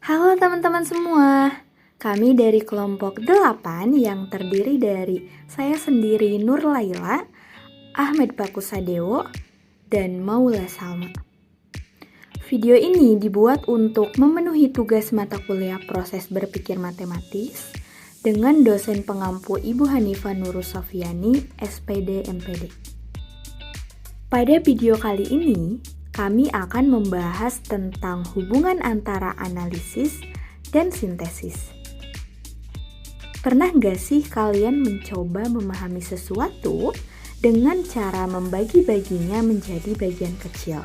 Halo teman-teman semua, kami dari kelompok 8 yang terdiri dari saya sendiri Nur Laila, Ahmad Pakusadewo, dan Maula Salma. Video ini dibuat untuk memenuhi tugas mata kuliah proses berpikir matematis dengan dosen pengampu Ibu Hanifah Nurus Sofiani, SPD MPD. Pada video kali ini, kami akan membahas tentang hubungan antara analisis dan sintesis. Pernah nggak sih kalian mencoba memahami sesuatu dengan cara membagi-baginya menjadi bagian kecil?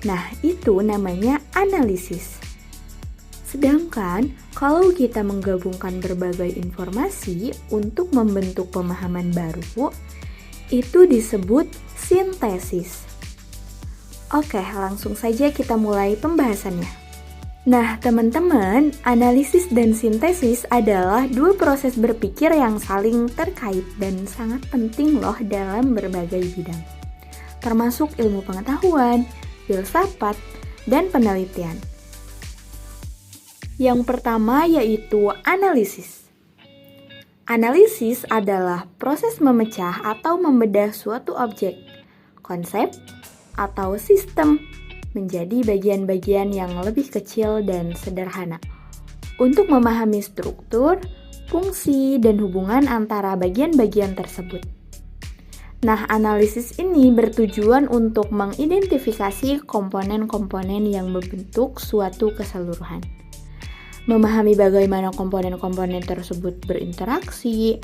Nah, itu namanya analisis. Sedangkan kalau kita menggabungkan berbagai informasi untuk membentuk pemahaman baru, itu disebut sintesis. Oke, langsung saja kita mulai pembahasannya. Nah, teman-teman, analisis dan sintesis adalah dua proses berpikir yang saling terkait dan sangat penting loh dalam berbagai bidang, termasuk ilmu pengetahuan, filsafat, dan penelitian. Yang pertama yaitu analisis. Analisis adalah proses memecah atau membedah suatu objek, konsep, atau sistem menjadi bagian-bagian yang lebih kecil dan sederhana untuk memahami struktur, fungsi, dan hubungan antara bagian-bagian tersebut. Nah, analisis ini bertujuan untuk mengidentifikasi komponen-komponen yang membentuk suatu keseluruhan, memahami bagaimana komponen-komponen tersebut berinteraksi,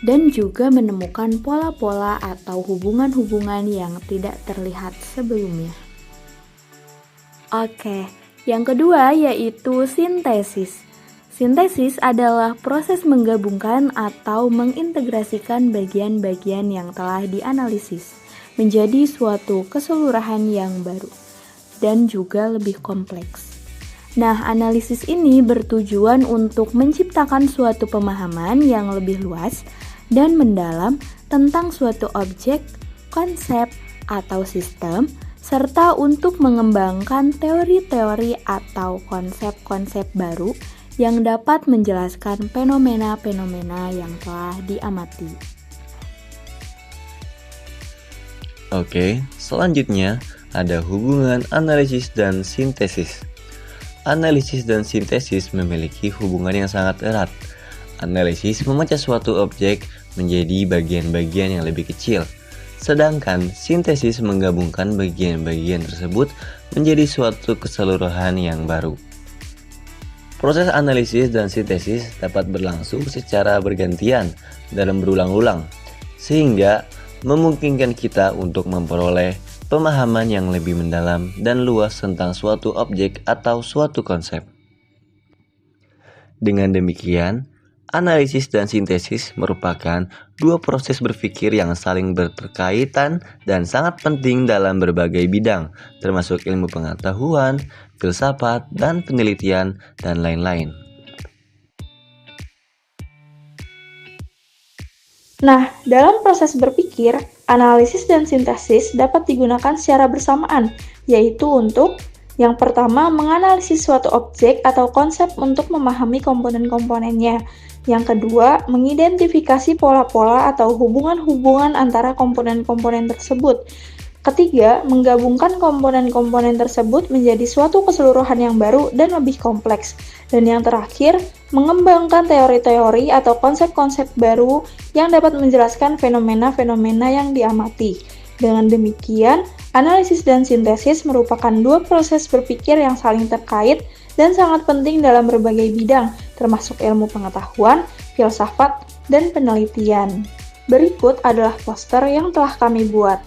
dan juga menemukan pola-pola atau hubungan-hubungan yang tidak terlihat sebelumnya. Oke, yang kedua yaitu sintesis. Sintesis adalah proses menggabungkan atau mengintegrasikan bagian-bagian yang telah dianalisis menjadi suatu keseluruhan yang baru dan juga lebih kompleks. Nah, analisis ini bertujuan untuk menciptakan suatu pemahaman yang lebih luas dan mendalam tentang suatu objek, konsep, atau sistem, serta untuk mengembangkan teori-teori atau konsep-konsep baru yang dapat menjelaskan fenomena-fenomena yang telah diamati. Oke, selanjutnya ada hubungan analisis dan sintesis. Analisis dan sintesis memiliki hubungan yang sangat erat. Analisis memecah suatu objek menjadi bagian-bagian yang lebih kecil, sedangkan sintesis menggabungkan bagian-bagian tersebut menjadi suatu keseluruhan yang baru. Proses analisis dan sintesis dapat berlangsung secara bergantian dan berulang-ulang, sehingga memungkinkan kita untuk memperoleh pemahaman yang lebih mendalam dan luas tentang suatu objek atau suatu konsep. Dengan demikian, analisis dan sintesis merupakan dua proses berpikir yang saling berkaitan dan sangat penting dalam berbagai bidang, termasuk ilmu pengetahuan, filsafat, dan penelitian, dan lain-lain. Nah, dalam proses berpikir, analisis dan sintesis dapat digunakan secara bersamaan, yaitu untuk yang pertama, menganalisis suatu objek atau konsep untuk memahami komponen-komponennya. Yang kedua, mengidentifikasi pola-pola atau hubungan-hubungan antara komponen-komponen tersebut. Ketiga, menggabungkan komponen-komponen tersebut menjadi suatu keseluruhan yang baru dan lebih kompleks. Dan yang terakhir, mengembangkan teori-teori atau konsep-konsep baru yang dapat menjelaskan fenomena-fenomena yang diamati. Dengan demikian, analisis dan sintesis merupakan dua proses berpikir yang saling terkait dan sangat penting dalam berbagai bidang, termasuk ilmu pengetahuan, filsafat, dan penelitian. Berikut adalah poster yang telah kami buat.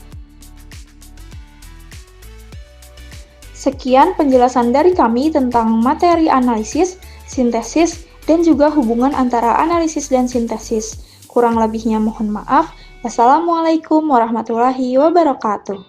Sekian penjelasan dari kami tentang materi analisis, sintesis, dan juga hubungan antara analisis dan sintesis. Kurang lebihnya mohon maaf. Wassalamualaikum warahmatullahi wabarakatuh.